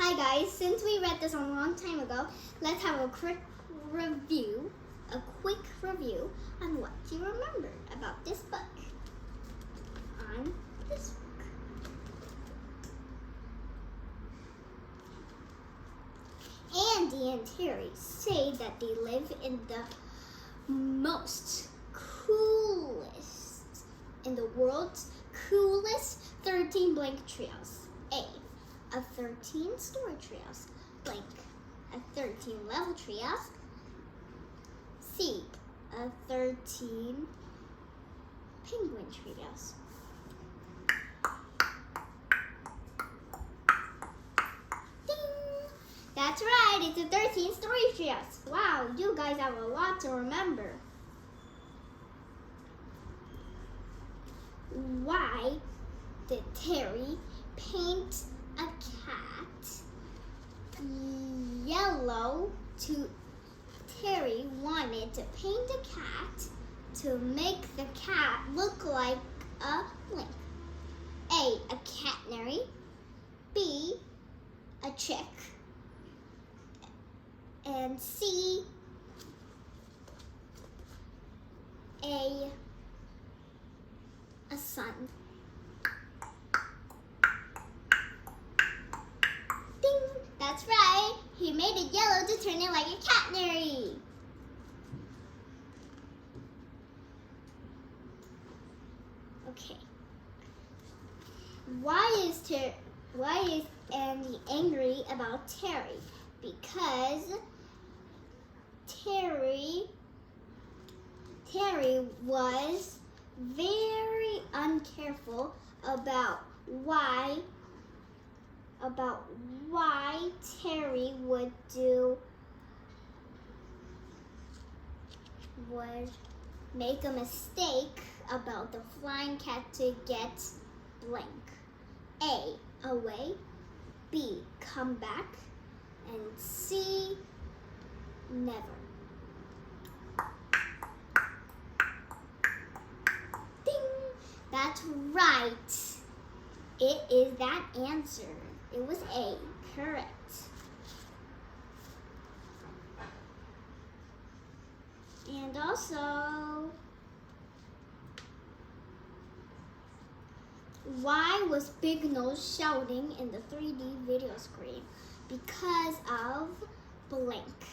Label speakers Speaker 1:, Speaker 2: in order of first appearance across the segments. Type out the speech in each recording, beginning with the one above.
Speaker 1: Hi guys, since we read this a long time ago, let's have a quick review on what you remember about this book. On this book. Andy and Terry say that they live in the world's coolest 13 blank treehouse. A 13-story treehouse. Blank. A 13-level treehouse. C. A 13 penguin treehouse. Ding! That's right, it's a 13-story treehouse. Wow, you guys have a lot to remember. Why did Terry paint a cat yellow? Terry wanted to paint a cat to make the cat look like a blank. A canary. B, a chick. And C, a sun. Ding! That's right. He made it yellow to turn it like a canary. Okay. Why is Andy angry about Terry? Because Terry was very uncareful about why Terry would make a mistake about the flying cat to get blank. A, away. B, come back. And C, never. That's right. It is that answer. It was A. Correct. And also, why was Big Nose shouting in the 3D video screen? Because of blank.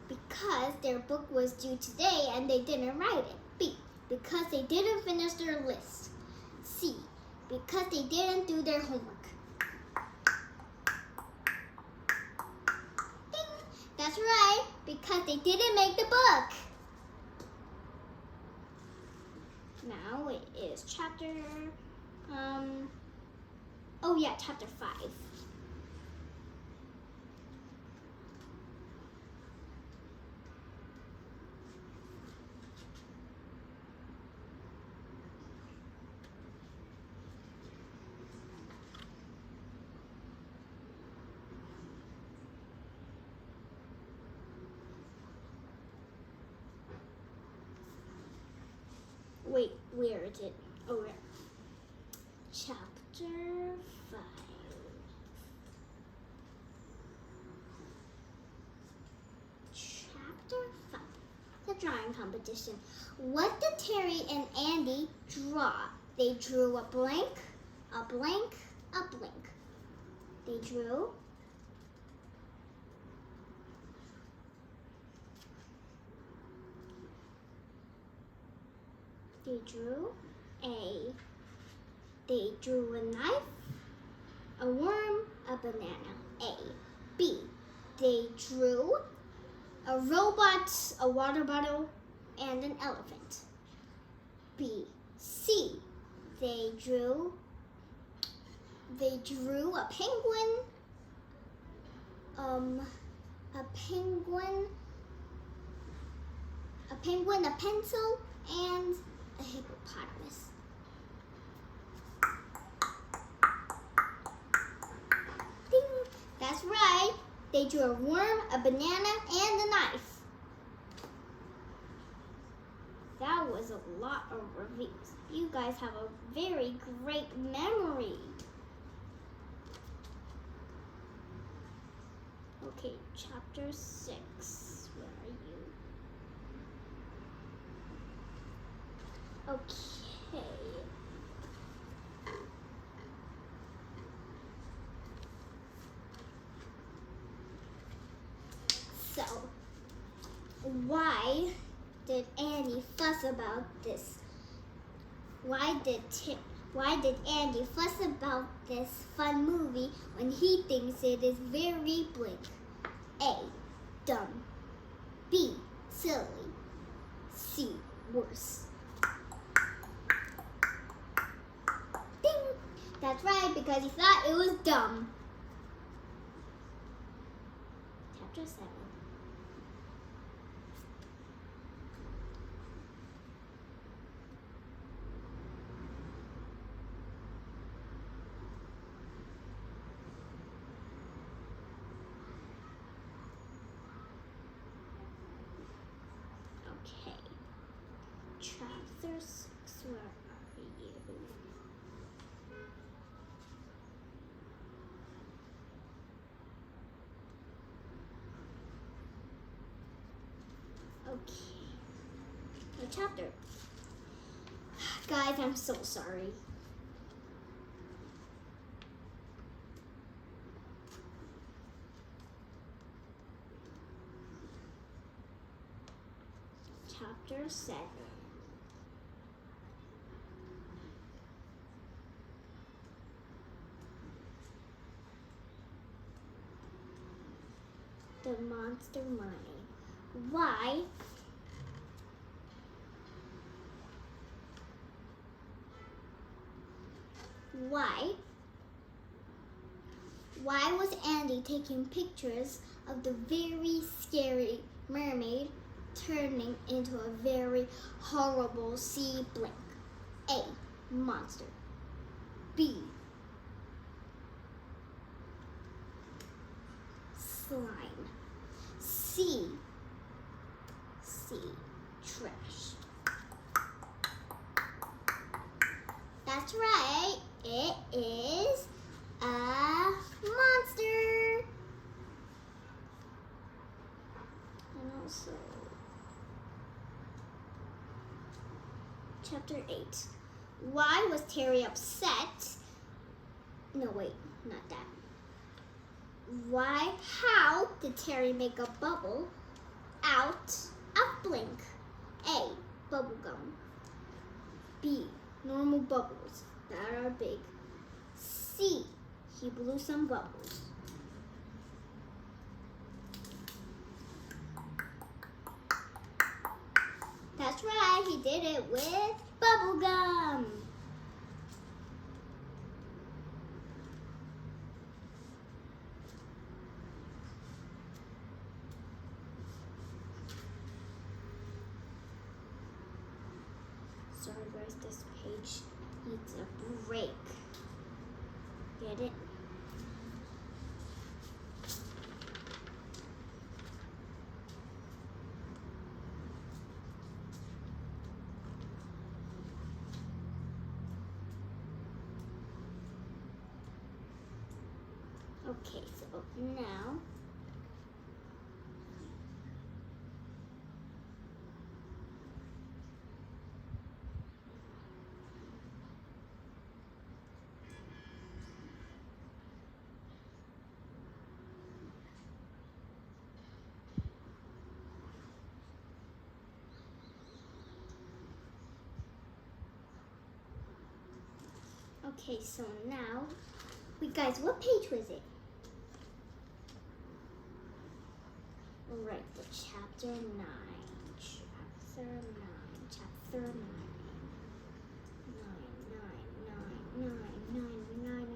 Speaker 1: Because their book was due today and they didn't write it. B, because they didn't finish their list. C, because they didn't do their homework. Ding! That's right, because they didn't make the book. Now it is chapter 5. Wait, where is it? Oh, yeah. Chapter 5. Chapter 5. The drawing competition. What did Terry and Andy draw? They drew a blank, a blank, a blank. They drew a knife, a worm, a banana. A. B. They drew a robot, a water bottle, and an elephant. B. C. They drew a penguin, a pencil, and a hippopotamus. Ding! That's right. They drew a worm, a banana, and a knife. That was a lot of reviews. You guys have a very great memory. Okay, chapter 6. Where are you? Okay. So, why did Andy fuss about this? Why did Andy fuss about this fun movie when he thinks it is very blank? A. Dumb. B. Silly. C. Worse. Ding! That's right, because he thought it was dumb. Chapter 7. Okay. Chapter 6, where are you? Okay. The chapter. Guys, I'm so sorry. Chapter 7. The monster mermaid. Why was Andy taking pictures of the very scary mermaid turning into a very horrible sea blank? A. Monster. B. Slime. C. Trash. That's right. It is a monster. And also, chapter 8. Why was Terry upset? No, wait, not that. How did Terry make a bubble out of Blink? A. Bubblegum. B. Normal bubbles that are big. C. He blew some bubbles. That's right, he did it with bubblegum. Sorry guys, this page needs a break. Get it? Okay, so now wait guys, what page was it? Right, the chapter 9. Chapter 9. 9. 9.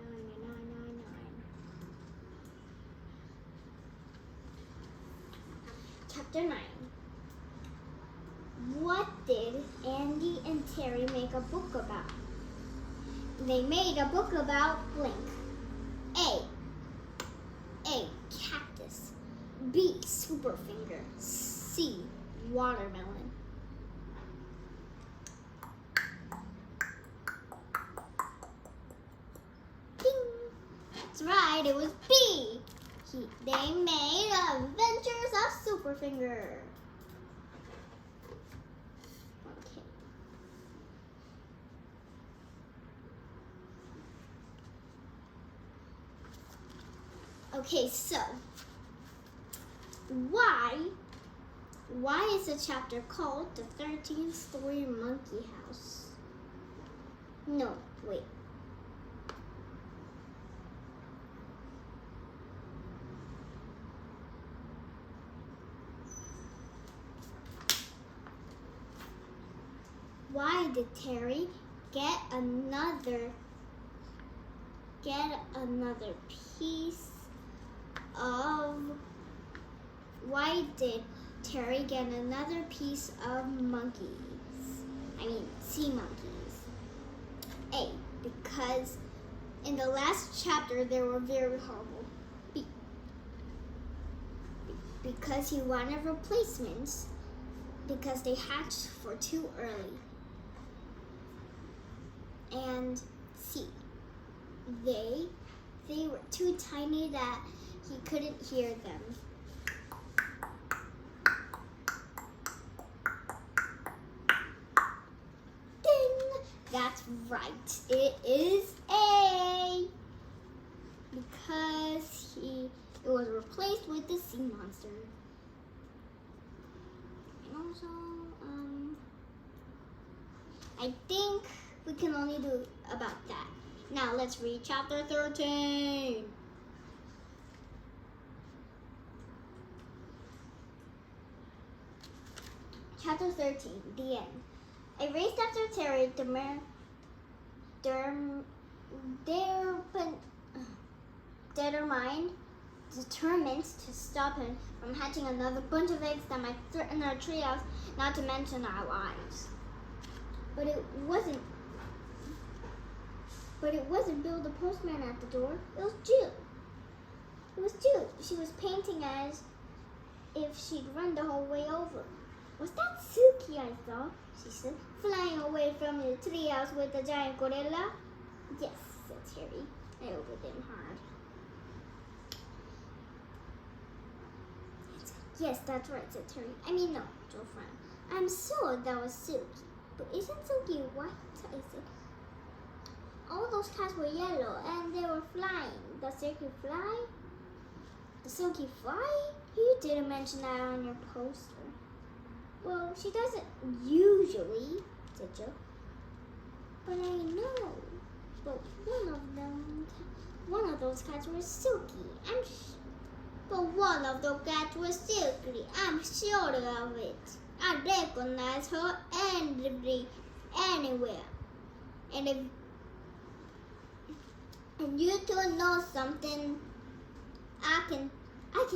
Speaker 1: Chapter 9. What did Andy and Terry make a book about? They made a book about Blink. A. Cactus. B. Superfinger. C. Watermelon. Ding! That's right, it was B. They made Adventures of Superfinger. Okay, so why is the chapter called The 13th Story Monkey House? No, wait. Why did Terry get another piece of sea monkeys? A, because in the last chapter they were very horrible. B, because he wanted replacements because they hatched for too early. And C, they were too tiny that he couldn't hear them. Ding! That's right. It is A. Because it was replaced with the sea monster. And also, I think we can only do about that. Now let's read chapter 13. Chapter 13, the end. A race after Terry determined to stop him from hatching another bunch of eggs that might threaten our treehouse, not to mention our lives. But it wasn't Bill the postman at the door. It was Jill. She was painting as if she'd run the whole way over. Was that Suki I saw? She said, flying away from the treehouse with the giant gorilla. Yes, said Terry. I opened him hard. Yes, that's right, said Terry. I mean, no, Joe frowned. I'm sure that was Suki. But isn't Suki white? I said. All those cats were yellow and they were flying. Does Suki fly? Does Suki fly? You didn't mention that on your poster. Well, she doesn't usually, said Joe. But I know. But one of those cats was Suki. But one of those cats was Suki. I'm sure of it. I recognize her anywhere. And you two know something, I can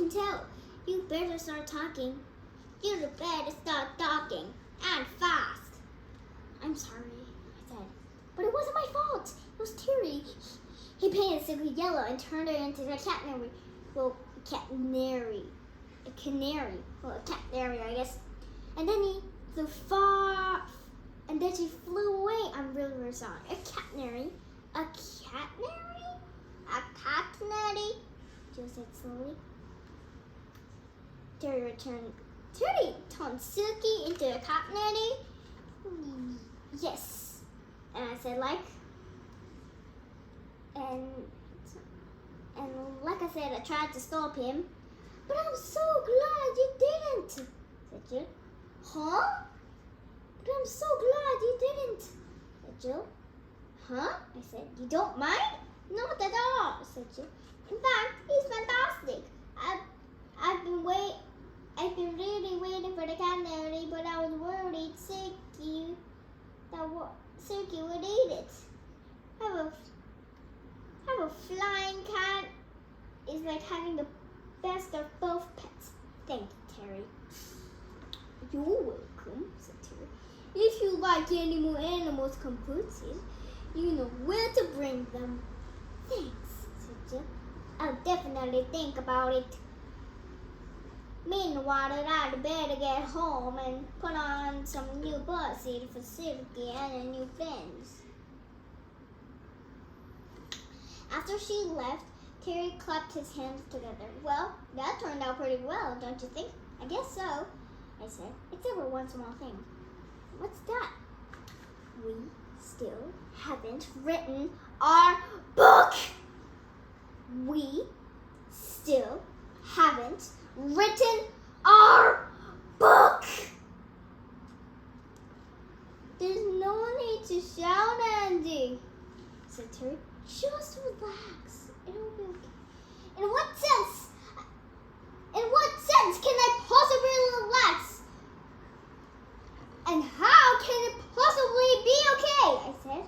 Speaker 1: tell. You better start talking. You better start talking, and fast. I'm sorry, I said. But it wasn't my fault. It was Terry. He painted Suki yellow and turned her into a canary. Well, a canary, I guess. And then he flew far, and then she flew away. I'm really, really sorry. A canary? Jill said slowly. Terry turned Suki into a canary? Yes. And I said, and like I said, I tried to stop him. But I'm so glad you didn't, said Jill. Huh? But I'm so glad you didn't, said Jill. Huh? I said. You don't mind? Not at all, said Jill. In fact, he's fantastic. I've been really waiting for the canary, but I was worried Suki would eat it. Have a flying cat is like having the best of both pets. Thank you, Terry. You're welcome, said Terry. If you like any more animals completed, you know where to bring them. Thanks, said Jill. I'll definitely think about it. Meanwhile, I'd better get home and put on some new bird seed for Suki and a new fence. After she left, Terry clapped his hands together. Well, that turned out pretty well, don't you think? I guess so, I said, except for one small thing. What's that? We still haven't written our book! We still haven't written our book! There's no need to shout, Andy, said Terry. Just relax. It'll be okay. In what sense can I possibly relax? And how can it possibly be okay? I said.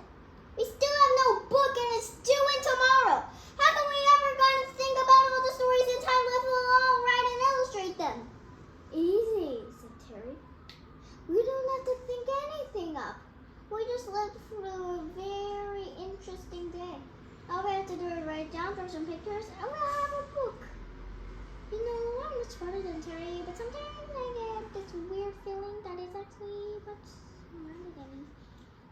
Speaker 1: We still have no book and it's due in tomorrow. How can we ever going to think about all the stories in time, let alone write and illustrate them? Easy, said Terry. We don't have to think anything up. We just lived through a very interesting day. All we have to do is write down for some pictures and we'll have a book. You know, I'm much smarter than Terry, but sometimes I get this weird feeling that it's actually much smarter than me.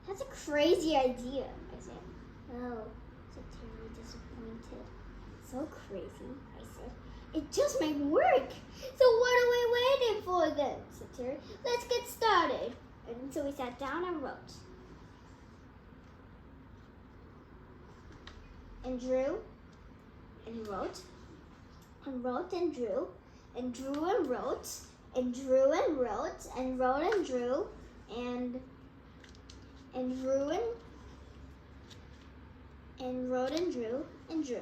Speaker 1: That's a crazy idea, I said. Oh, said Terry, disappointed. So crazy, I said. It just might work. So what are we waiting for then, said Terry. Let's get started. And so we sat down and wrote. And drew. And wrote. And wrote and drew. And drew and wrote. And drew and wrote. And wrote and drew. And drew and wrote and drew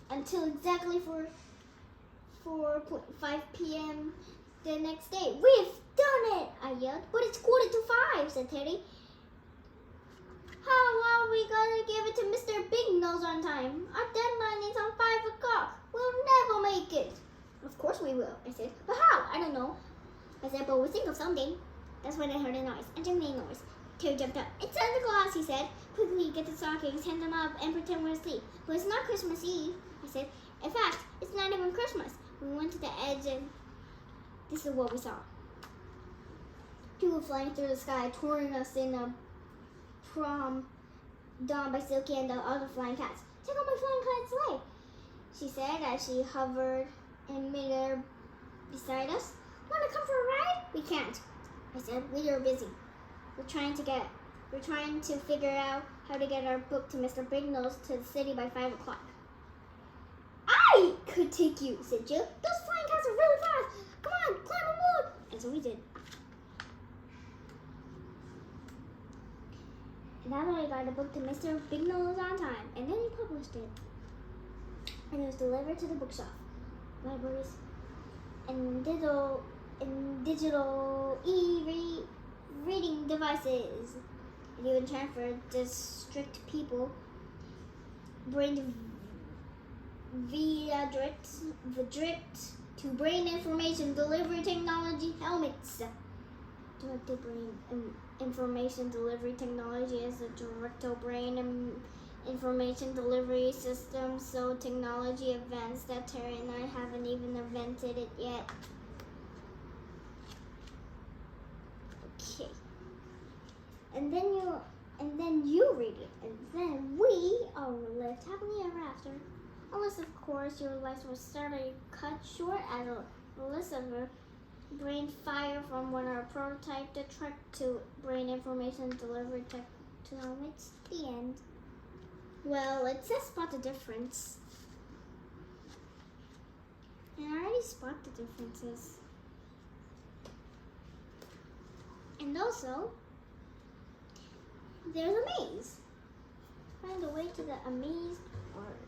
Speaker 1: until exactly 4:05 p.m. the next day. We've done it! I yelled. But it's 4:45, said Teddy. How are we gonna give it to Mr. Big Nose on time? Our deadline is on 5 o'clock. We'll never make it. Of course we will, I said. But how? I don't know. I said, but we'll think of something. That's when I heard a noise, a jingling noise. Terry jumped up. It's Santa Claus, he said. Quickly, get the stockings, hang them up, and pretend we're asleep. But it's not Christmas Eve, I said. In fact, it's not even Christmas. We went to the edge and this is what we saw. People flying through the sky, touring us in a prom donned by Silky and the other flying cats. Check out my flying kite sleigh, she said as she hovered in midair beside us. Want to come for a ride? We can't, I said. We are busy. We're trying to figure out how to get our book to Mr. Big Nose to the city by 5 o'clock. I could take you, said Jill. Those flying cats are really fast. Come on, climb aboard. And so we did. And that's how I got the book to Mr. Big Nose on time. And then he published it. And it was delivered to the bookshop, libraries, and digital e-reading devices. And even transferred district people bring via drift to brain information delivery technology helmets. Directed brain information delivery technology is a direct brain information delivery system, so technology advanced that Terry and I haven't even invented it yet. Okay. And then you read it, and then we all lived happily ever after. Unless, of course, your life was suddenly cut short as a list of a brain fire from when our prototype the truck to brain information delivery tech to helmets. The end. Well, it says spot the difference. And I already spot the differences. And also, there's a maze. Find a way to the amazed birds.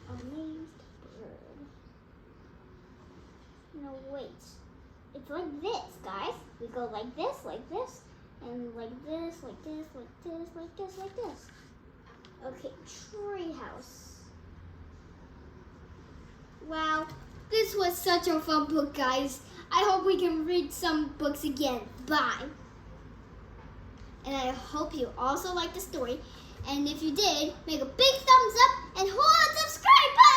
Speaker 1: Amazed bird. No, wait. It's like this, guys. We go like this, and like this, like this, like this, like this, like this. Okay, Treehouse. Wow, this was such a fun book, guys. I hope we can read some books again. Bye. And I hope you also liked the story. And if you did, make a big thumbs up and hold the subscribe button.